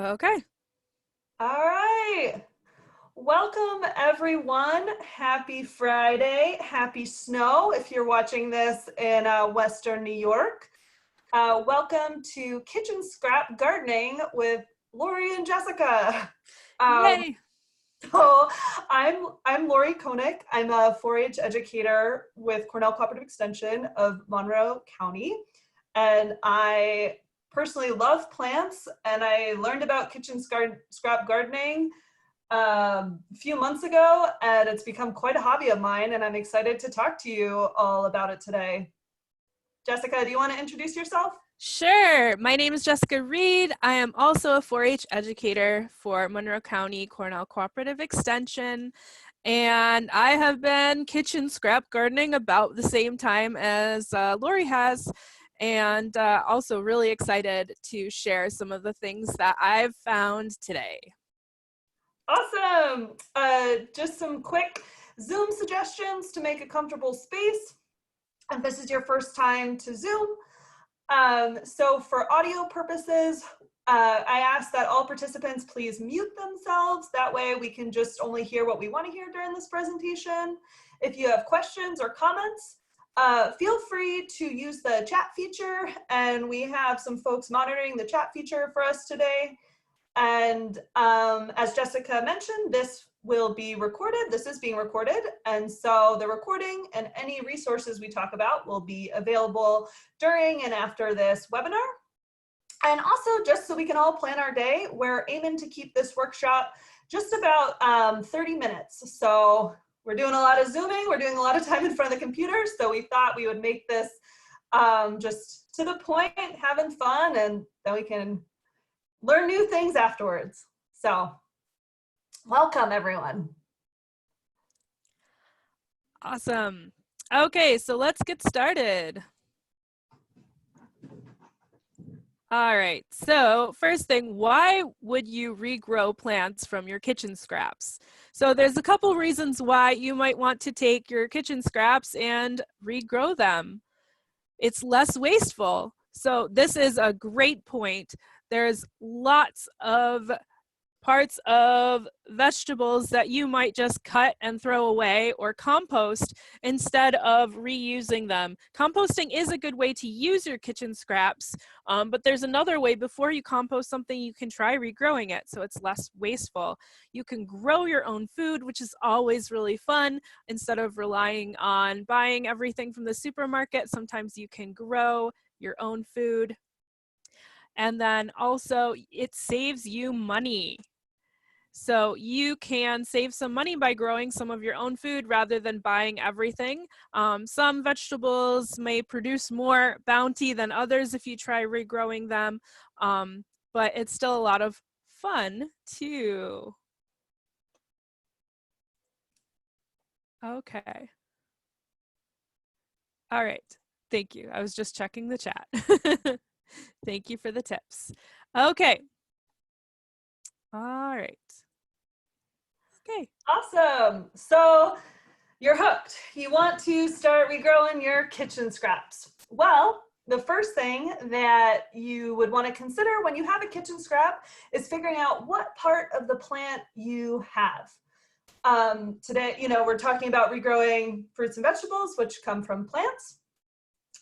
Okay. All right. Welcome, everyone. Happy Friday. Happy snow if you're watching this in Western New York. Welcome to Kitchen Scrap Gardening with Lori and Jessica. Um, Yay. so I'm Lori Koenig. I'm a 4-H educator with Cornell Cooperative Extension of Monroe County. And I personally love plants, and I learned about kitchen scrap gardening a few months ago, and it's become quite a hobby of mine, and I'm excited to talk to you all about it today. Jessica, do you want to introduce yourself? Sure. My name is Jessica Reed. I am also a 4-H educator for Monroe County Cornell Cooperative Extension. And I have been kitchen scrap gardening about the same time as Lori has. And also really excited to share some of the things that I've found today. Awesome. Just some quick Zoom suggestions to make a comfortable space. If this is your first time to Zoom, so for audio purposes, I ask that all participants please mute themselves. That way we can just only hear what we want to hear during this presentation. If you have questions or comments, feel free to use the chat feature, and we have some folks monitoring the chat feature for us today. And as Jessica mentioned, this will be recorded. This is being recorded. And so the recording and any resources we talk about will be available during and after this webinar. And also, just so we can all plan our day, we're aiming to keep this workshop just about 30 minutes. So we're doing a lot of Zooming. We're doing a lot of time in front of the computer. So we thought we would make this just to the point, having fun, and then we can learn new things afterwards. So welcome, everyone. Awesome. Okay, so let's get started. All right, so first thing, why would you regrow plants from your kitchen scraps? So there's a couple reasons why you might want to take your kitchen scraps and regrow them. It's less wasteful. So this is a great point. There's lots of parts of vegetables that you might just cut and throw away or compost instead of reusing them. Composting is a good way to use your kitchen scraps, but there's another way. Before you compost something, you can try regrowing it so it's less wasteful. You can grow your own food, which is always really fun. Instead of relying on buying everything from the supermarket, sometimes you can grow your own food. And then also it saves you money. So you can save some money by growing some of your own food rather than buying everything. Some vegetables may produce more bounty than others if you try regrowing them, but it's still a lot of fun too. Okay. All right. Thank you. I was just checking the chat. Thank you for the tips. Okay. All right. Okay. Awesome. So you're hooked. You want to start regrowing your kitchen scraps. Well, the first thing that you would want to consider when you have a kitchen scrap is figuring out what part of the plant you have. Today, we're talking about regrowing fruits and vegetables, which come from plants.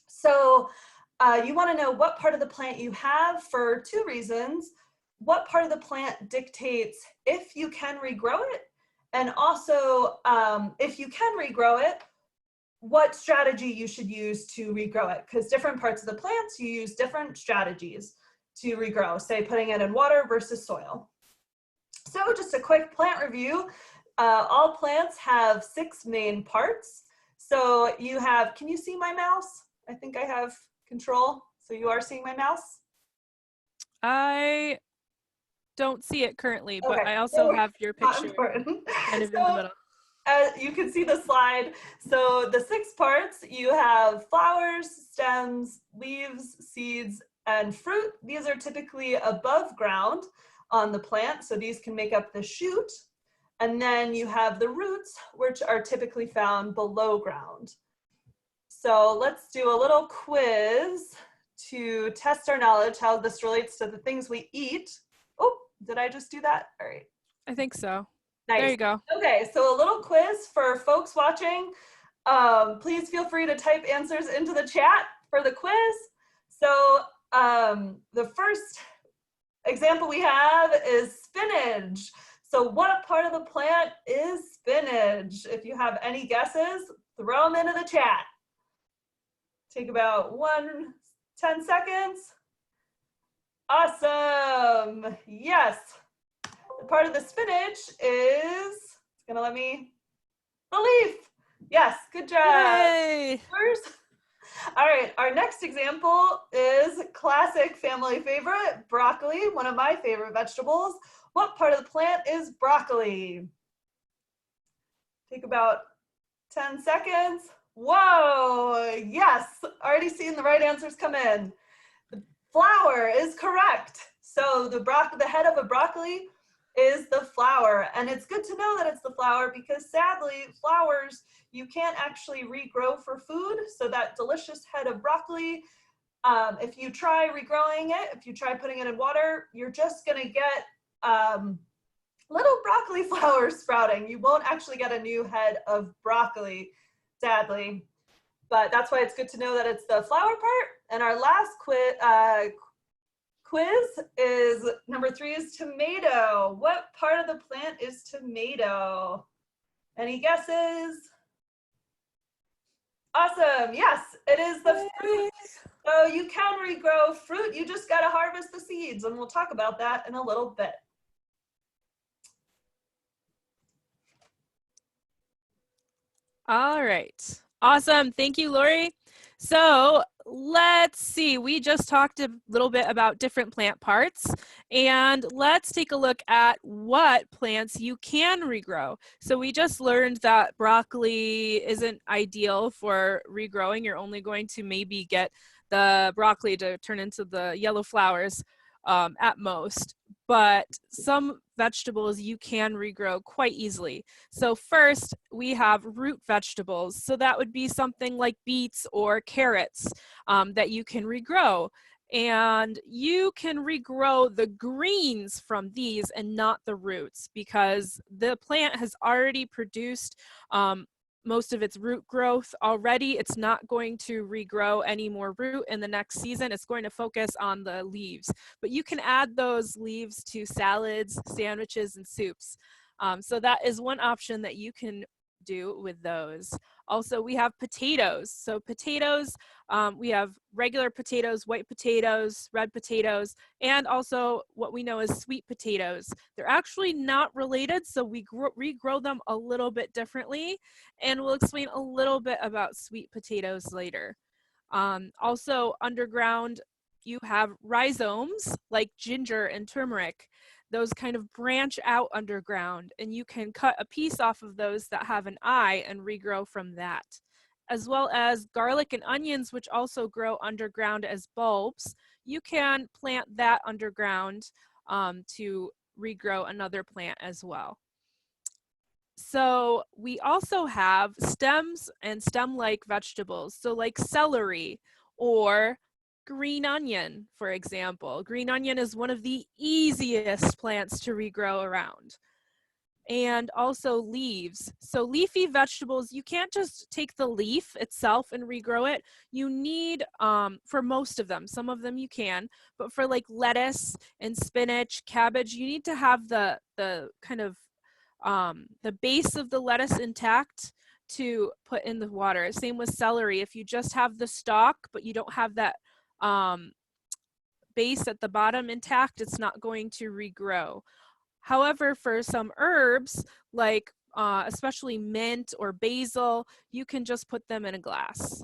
So you want to know what part of the plant you have for two reasons. What part of the plant dictates if you can regrow it, and also if you can regrow it, what strategy you should use to regrow it, because different parts of the plants, you use different strategies to regrow, say putting it in water versus soil. So just a quick plant review. All plants have 6 main parts. So you have, can you see my mouse? I think I have control. So you are seeing my mouse? I don't see it currently, but Okay. I also have your picture kind of in the So middle. you can see the slide. So the 6 parts, you have flowers, stems, leaves, seeds, and fruit. These are typically above ground on the plant, so these can make up the shoot. And then you have the roots, which are typically found below ground. So let's do a little quiz to test our knowledge, how this relates to the things we eat. Oh, Did I just do that? All right. I think so. Nice. There you go. Okay, so a little quiz for folks watching. Please feel free to type answers into the chat for the quiz. So the first example we have is spinach. So what part of the plant is spinach? If you have any guesses, throw them into the chat. Take about 10 seconds. Awesome. Yes. The part of the spinach is, it's gonna let me, the leaf. Yes, good job. Yay! All right, our next example is classic family favorite, broccoli, one of my favorite vegetables. What part of the plant is broccoli? Take about 10 seconds. Whoa, yes, already seeing the right answers come in. The flower is correct. So the head of a broccoli is the flower. And it's good to know that it's the flower because sadly, flowers, you can't actually regrow for food. So that delicious head of broccoli, if you try regrowing it, if you try putting it in water, you're just gonna get little broccoli flowers sprouting. You won't actually get a new head of broccoli, sadly. But that's why it's good to know that it's the flower part. And our last quiz is number 3 is tomato. What part of the plant is tomato? Any guesses? Awesome. Yes, it is the fruit. So you can regrow fruit. You just got to harvest the seeds, and we'll talk about that in a little bit. All right. Awesome. Thank you, Lori. So let's see. We just talked a little bit about different plant parts, and let's take a look at what plants you can regrow. So we just learned that broccoli isn't ideal for regrowing. You're only going to maybe get the broccoli to turn into the yellow flowers at most. But some vegetables you can regrow quite easily. So first, we have root vegetables. So that would be something like beets or carrots that you can regrow. And you can regrow the greens from these and not the roots because the plant has already produced most of its root growth already. It's not going to regrow any more root in the next season. It's going to focus on the leaves, but you can add those leaves to salads, sandwiches, and soups. So that is one option that you can do with those. Also, we have potatoes. So potatoes, we have regular potatoes, white potatoes, red potatoes, and also what we know as sweet potatoes. They're actually not related, so we regrow them a little bit differently, and we'll explain a little bit about sweet potatoes later. Also, underground, you have rhizomes like ginger and turmeric. Those kind of branch out underground, and you can cut a piece off of those that have an eye and regrow from that. As well as garlic and onions, which also grow underground as bulbs. You can plant that underground to regrow another plant as well. So we also have stems and stem-like vegetables. So like celery or green onion, for example. Green onion is one of the easiest plants to regrow around. And also leaves. So leafy vegetables, you can't just take the leaf itself and regrow it. You need, for most of them, some of them you can, but for like lettuce and spinach, cabbage, you need to have the kind of the base of the lettuce intact to put in the water. Same with celery. If you just have the stalk, but you don't have that base at the bottom intact, it's not going to regrow. However, for some herbs, like especially mint or basil, you can just put them in a glass.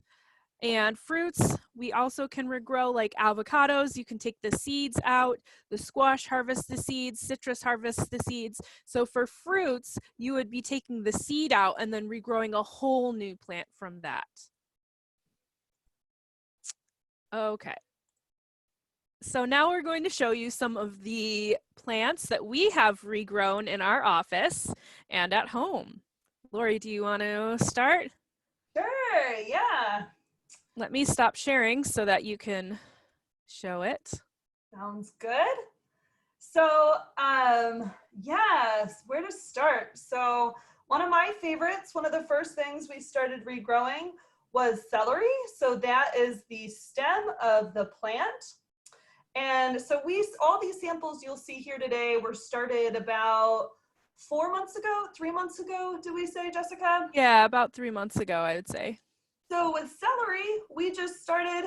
And fruits, we also can regrow like avocados. You can take the seeds out, the squash harvest the seeds, citrus harvest the seeds. So for fruits, you would be taking the seed out and then regrowing a whole new plant from that. Okay. So now we're going to show you some of the plants that we have regrown in our office and at home. Lori, do you want to start? Sure, yeah. Let me stop sharing so that you can show it. Sounds good. So, yes, where to start? So one of my favorites, one of the first things we started regrowing was celery. So that is the stem of the plant. And so all these samples you'll see here today were started about 4 months ago, 3 months ago, did we say, Jessica? Yeah, about 3 months ago, I would say. So with celery, we just started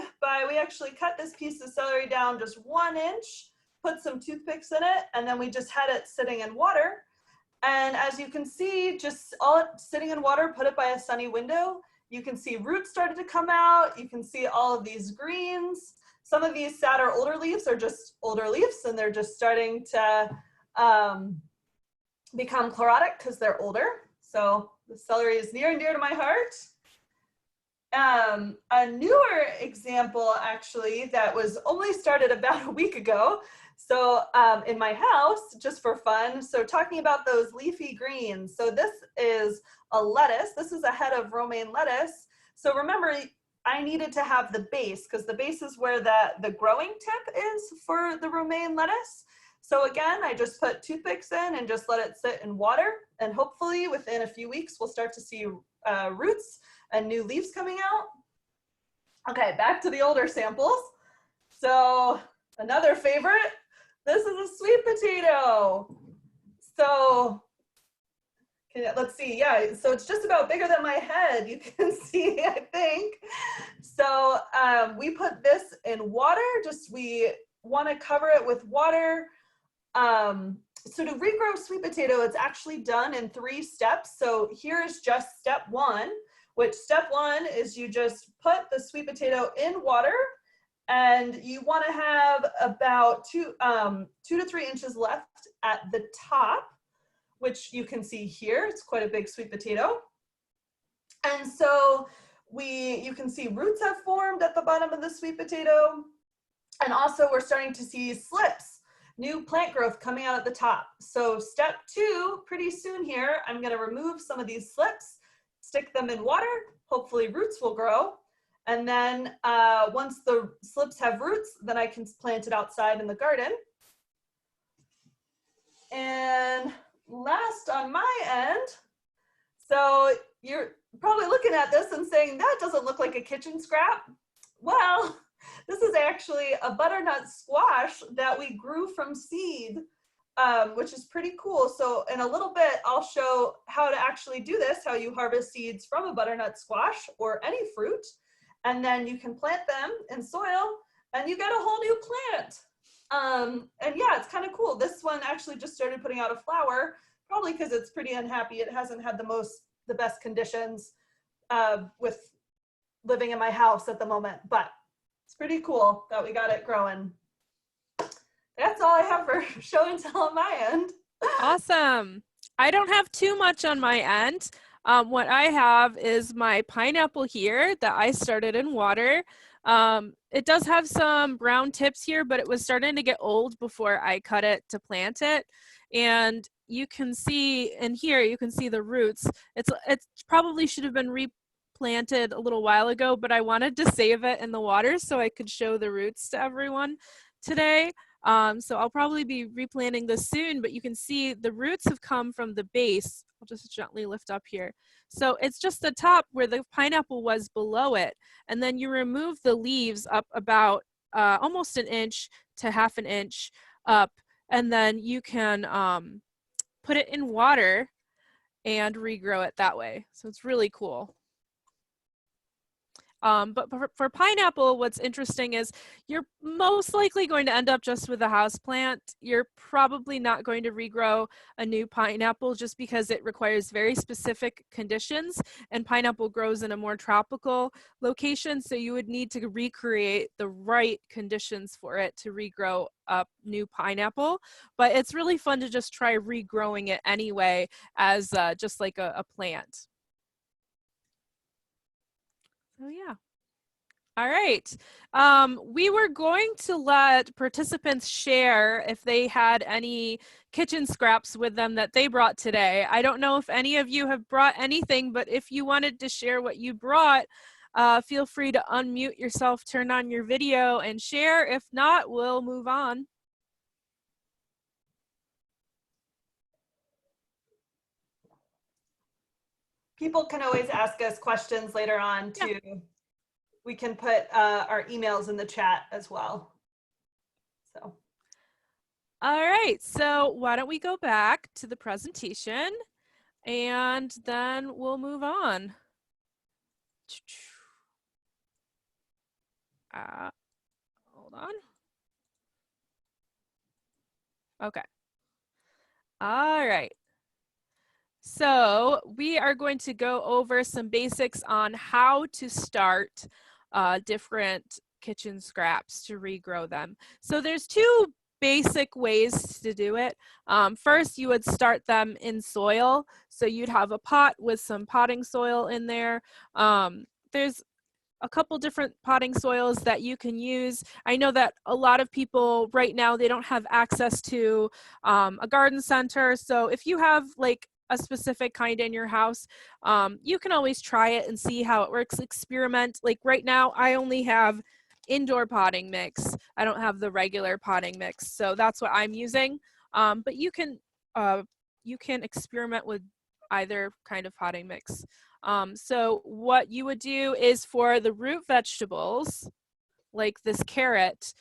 we actually cut this piece of celery down just 1 inch, put some toothpicks in it, and then we just had it sitting in water. And as you can see, just all sitting in water, put it by a sunny window. You can see roots started to come out. You can see all of these greens. Some of these sadder older leaves are just older leaves, and they're just starting to become chlorotic because they're older. So the celery is near and dear to my heart. A newer example, actually, that was only started about a week ago. So in my house, just for fun. So talking about those leafy greens. So this is a lettuce. This is a head of romaine lettuce. So remember, I needed to have the base because the base is where the growing tip is for the romaine lettuce. So again, I just put toothpicks in and just let it sit in water. And hopefully within a few weeks, we'll start to see roots and new leaves coming out. Okay, back to the older samples. So another favorite, this is a sweet potato. So let's see, yeah, so it's just about bigger than my head, you can see, I think. So we put this in water, we want to cover it with water. So to regrow sweet potato, it's actually done in 3 steps. So here is just step 1, which step 1 is you just put the sweet potato in water, and you want to have about 2 to 3 inches left at the top, which you can see here. It's quite a big sweet potato. And so you can see roots have formed at the bottom of the sweet potato. And also we're starting to see slips, new plant growth coming out at the top. So step 2, pretty soon here, I'm going to remove some of these slips, stick them in water, hopefully roots will grow. And then once the slips have roots, then I can plant it outside in the garden. And last on my end, so you're probably looking at this and saying, that doesn't look like a kitchen scrap. Well, this is actually a butternut squash that we grew from seed, which is pretty cool. So in a little bit, I'll show how to actually do this, how you harvest seeds from a butternut squash or any fruit. And then you can plant them in soil and you get a whole new plant. And yeah, it's kind of cool. This one actually just started putting out a flower, probably because it's pretty unhappy. It hasn't had the best conditions with living in my house at the moment, but it's pretty cool that we got it growing. That's all I have for show and tell on my end. Awesome. I don't have too much on my end. What I have is my pineapple here that I started in water. It does have some brown tips here, but it was starting to get old before I cut it to plant it. And you can see in here, you can see the roots. It probably should have been replanted a little while ago, but I wanted to save it in the water so I could show the roots to everyone today. So I'll probably be replanting this soon, but you can see the roots have come from the base. I'll just gently lift up here. So it's just the top where the pineapple was below it. And then you remove the leaves up about almost 1 inch to 1/2 inch up. And then you can put it in water and regrow it that way. So it's really cool. But for pineapple, what's interesting is you're most likely going to end up just with a house plant. You're probably not going to regrow a new pineapple just because it requires very specific conditions, and pineapple grows in a more tropical location, so you would need to recreate the right conditions for it to regrow a new pineapple. But it's really fun to just try regrowing it anyway as just like a plant. So yeah. All right. We were going to let participants share if they had any kitchen scraps with them that they brought today. I don't know if any of you have brought anything, but if you wanted to share what you brought, feel free to unmute yourself, turn on your video and share. If not, we'll move on. people can always ask us questions later on Yeah. too. We can put our emails in the chat as well. So. All right, so why don't we go back to the presentation and then we'll move on. Hold on. Okay. All right. So we are going to go over some basics on how to start different kitchen scraps to regrow them. So there's two basic ways to do it. First, you would start them in soil. So you'd have a pot with some potting soil in there. There's a couple different potting soils that you can use. I know that a lot of people right now, they don't have access to a garden center. So if you have like a specific kind in your house, you can always try it and see how it works. Experiment. Like right now, I only have indoor potting mix. I don't have the regular potting mix. So that's what I'm using. But you can experiment with either kind of potting mix. So what you would do is for the root vegetables, like this carrot,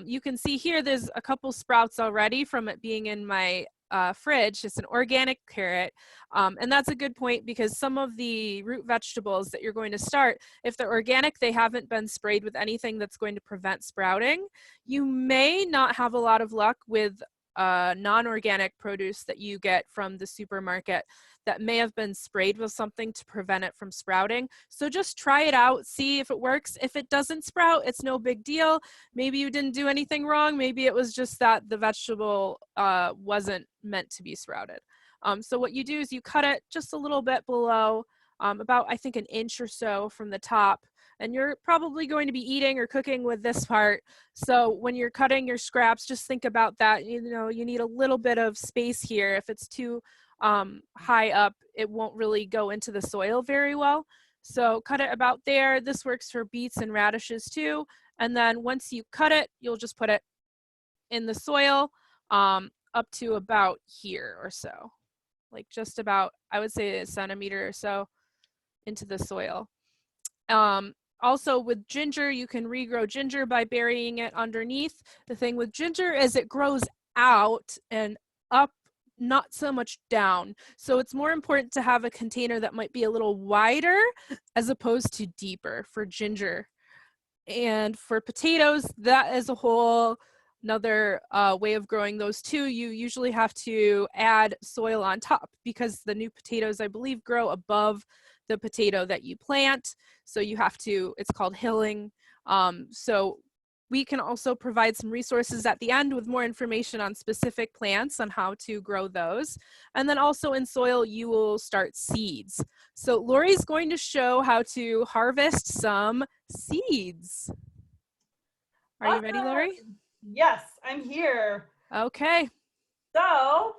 you can see here there's a couple sprouts already from it being in my fridge. It's an organic carrot. And that's a good point because some of the root vegetables that you're going to start, if they're organic, they haven't been sprayed with anything that's going to prevent sprouting. You may not have a lot of luck with non-organic produce that you get from the supermarket that may have been sprayed with something to prevent it from sprouting. So just try it out, see if it works. If it doesn't sprout, it's no big deal. Maybe you didn't do anything wrong. Maybe it was just that the vegetable wasn't meant to be sprouted. So what you do is you cut it just a little bit below, about I think an inch or so from the top. And you're probably going to be eating or cooking with this part. So when you're cutting your scraps, just think about that. You know, you need a little bit of space here. If it's too high up, it won't really go into the soil very well. So cut it about there. This works for beets and radishes too. And then once you cut it, you'll just put it in the soil up to about here or so. Like just about, I would say a centimeter or so into the soil. Also with ginger, you can regrow ginger by burying it underneath. The thing with ginger is it grows out and up, not so much down. So it's more important to have a container that might be a little wider as opposed to deeper for ginger. And for potatoes, that is a whole another way of growing those too. You usually have to add soil on top because the new potatoes, I believe, grow above the potato that you plant. So you have to, it's called hilling. So we can also provide some resources at the end with more information on specific plants on how to grow those. And then also in soil, you will start seeds. So Lori's going to show how to harvest some seeds. Are you ready, Lori? Yes, I'm here. Okay. So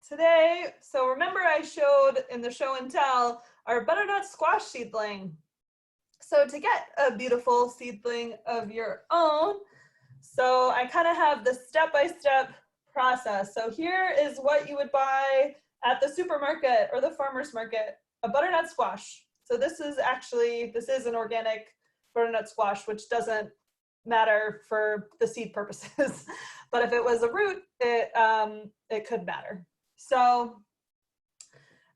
today, remember I showed in the show and tell our butternut squash seedling. So to get a beautiful seedling of your own, so I kind of have the step-by-step process. So here is what you would buy at the supermarket or the farmer's market, a butternut squash. So this is an organic butternut squash, which doesn't matter for the seed purposes. But if it was a root, it could matter. So,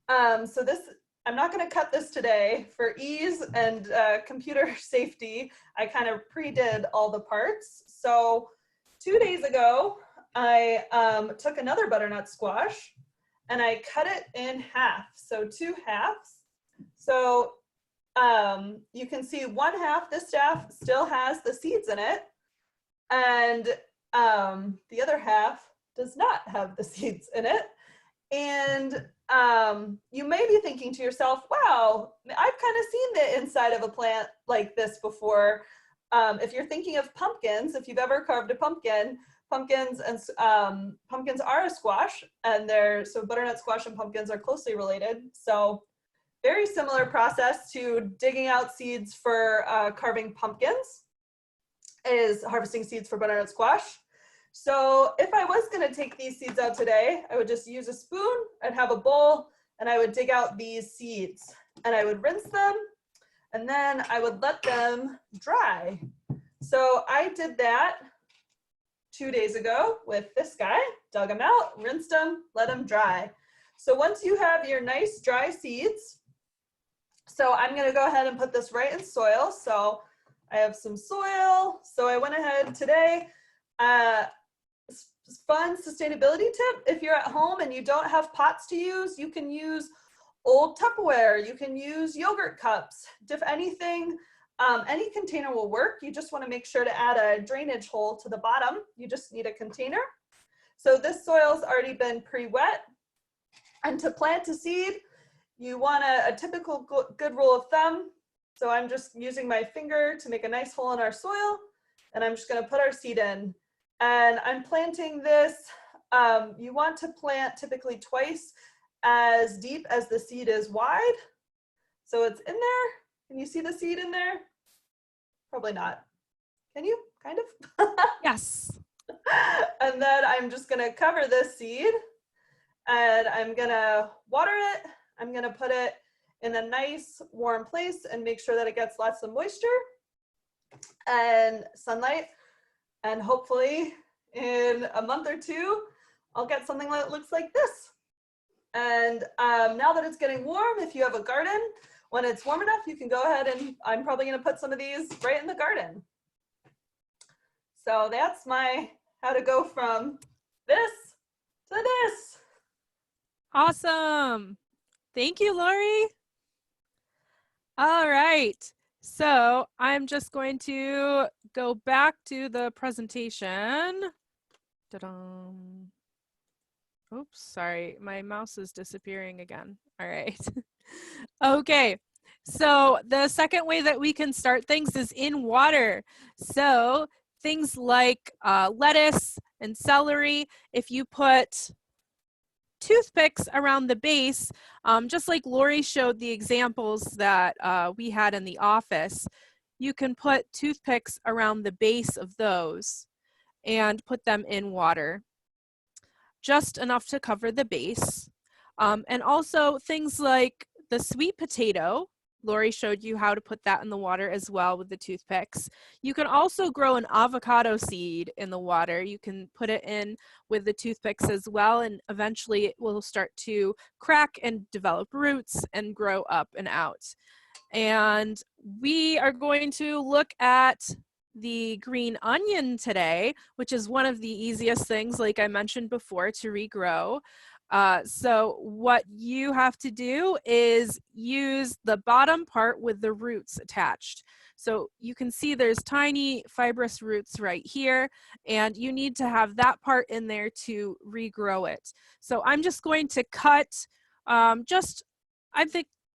I'm not going to cut this today for ease and computer safety. I kind of pre-did all the parts. So 2 days ago, I took another butternut squash and I cut it in half. So 2 halves. So you can see 1/2, this half still has the seeds in it. And the other half does not have the seeds in it. And you may be thinking to yourself, wow, I've kind of seen the inside of a plant like this before. If you're thinking of pumpkins, if you've ever carved a pumpkin, pumpkins are a squash, and so butternut squash and pumpkins are closely related. So very similar process to digging out seeds for carving pumpkins is harvesting seeds for butternut squash. So if I was going to take these seeds out today, I would just use a spoon, I'd have a bowl, and I would dig out these seeds. and I would rinse them, and then I would let them dry. So I did that 2 days ago with this guy, dug them out, rinsed them, let them dry. So once you have your nice dry seeds, so I'm gonna go ahead and put this right in soil. So I have some soil. So I went ahead today, fun sustainability tip. If you're at home and you don't have pots to use, you can use old Tupperware, you can use yogurt cups, if anything, any container will work. You just want to make sure to add a drainage hole to the bottom. You just need a container. So this soil's already been pre-wet. And to plant a seed, you want a typical good rule of thumb. So I'm just using my finger to make a nice hole in our soil, and I'm just going to put our seed in. And I'm planting this, you want to plant typically twice as deep as the seed is wide. So it's in there. Can you see the seed in there? Probably not. Can you? Kind of? Yes. And then I'm just gonna cover this seed, and I'm gonna water it. I'm gonna put it in a nice warm place and make sure that it gets lots of moisture and sunlight. And hopefully in a month or two, I'll get something that looks like this. And now that it's getting warm, if you have a garden, when it's warm enough, you can go ahead and I'm probably gonna put some of these right in the garden. So that's my how to go from this to this. Awesome. Thank you, Lori. All right. So I'm just going to go back to the presentation. Ta-dum. Oops, sorry, my mouse is disappearing again. All right. Okay, so the second way that we can start things is in water. So things like lettuce and celery, if you put toothpicks around the base, just like Lori showed the examples that we had in the office, you can put toothpicks around the base of those and put them in water, just enough to cover the base. And also things like the sweet potato, Lori showed you how to put that in the water as well with the toothpicks. You can also grow an avocado seed in the water. You can put it in with the toothpicks as well, and eventually it will start to crack and develop roots and grow up and out. And we are going to look at the green onion today, which is one of the easiest things, like I mentioned before, to regrow. So what you have to do is use the bottom part with the roots attached. So you can see there's tiny fibrous roots right here, and you need to have that part in there to regrow it. So I'm just going to cut, I'm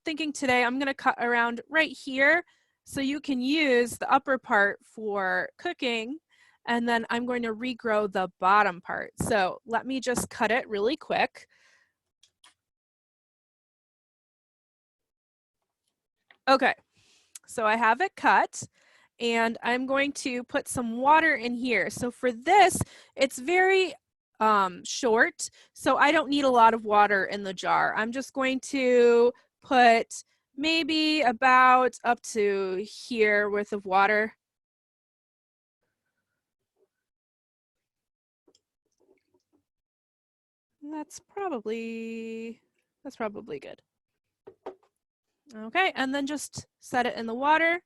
thinking today I'm gonna cut around right here, so you can use the upper part for cooking, and then I'm going to regrow the bottom part. So let me just cut it really quick. Okay, so I have it cut, and I'm going to put some water in here. So for this, it's very short, so I don't need a lot of water in the jar. I'm just going to put maybe about up to here worth of water. That's probably good. Okay, and then just set it in the water.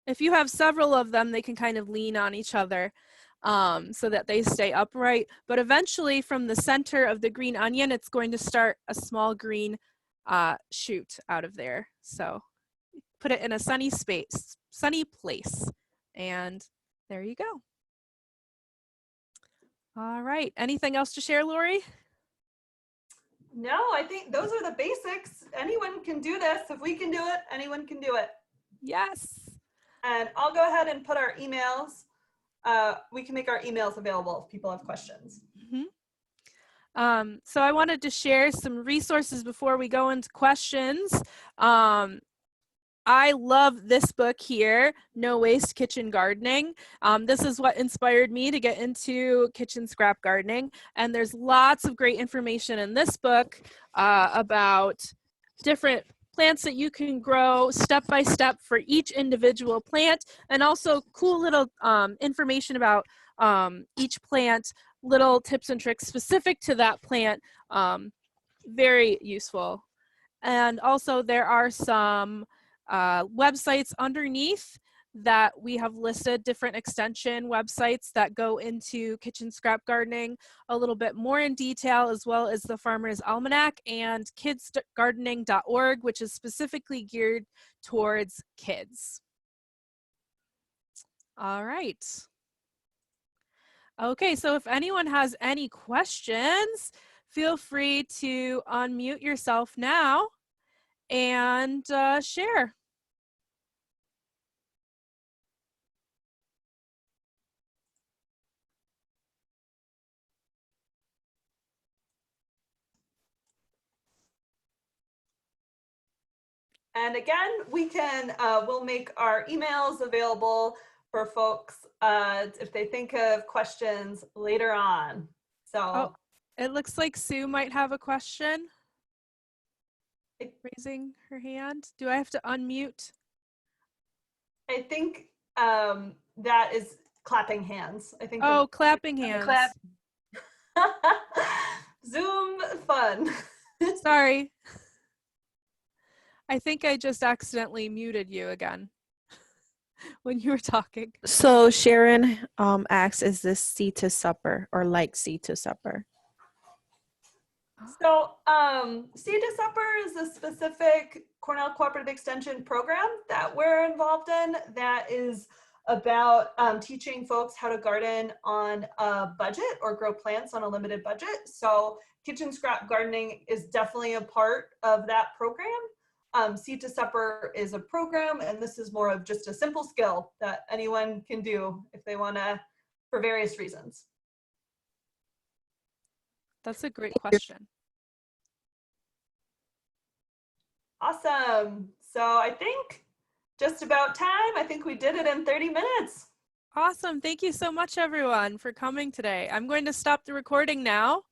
If you have several of them, they can kind of lean on each other so that they stay upright. But eventually from the center of the green onion, it's going to start a small green shoot out of there. So put it in a sunny place, and there you go. All right, anything else to share, Lori? No, I think those are the basics. Anyone can do this. If we can do it, anyone can do it. Yes. And I'll go ahead and put our emails. We can make our emails available if people have questions. Mm-hmm. So I wanted to share some resources before we go into questions. I love this book here, No Waste Kitchen Gardening. This is what inspired me to get into kitchen scrap gardening. And there's lots of great information in this book about different plants that you can grow step by step for each individual plant, and also cool little information about each plant, little tips and tricks specific to that plant. Very useful. And also there are some websites underneath that we have listed, different extension websites that go into kitchen scrap gardening a little bit more in detail, as well as the Farmer's Almanac and kidsgardening.org, which is specifically geared towards kids. All right. Okay, so if anyone has any questions, feel free to unmute yourself now and share. And again, we'll make our emails available for folks if they think of questions later on. So oh, it looks like Sue might have a question. Raising her hand. Do I have to unmute? I think that is clapping hands. I think. Oh, clapping hands. Zoom fun. Sorry. I think I just accidentally muted you again when you were talking. So Sharon asks, is this seed to supper or like seed to supper? So Seed to Supper is a specific Cornell Cooperative Extension program that we're involved in that is about teaching folks how to garden on a budget or grow plants on a limited budget. So kitchen scrap gardening is definitely a part of that program. Seed to Supper is a program, and this is more of just a simple skill that anyone can do if they want to, for various reasons. That's a great question. Awesome. So I think just about time. I think we did it in 30 minutes. Awesome. Thank you so much, everyone, for coming today. I'm going to stop the recording now.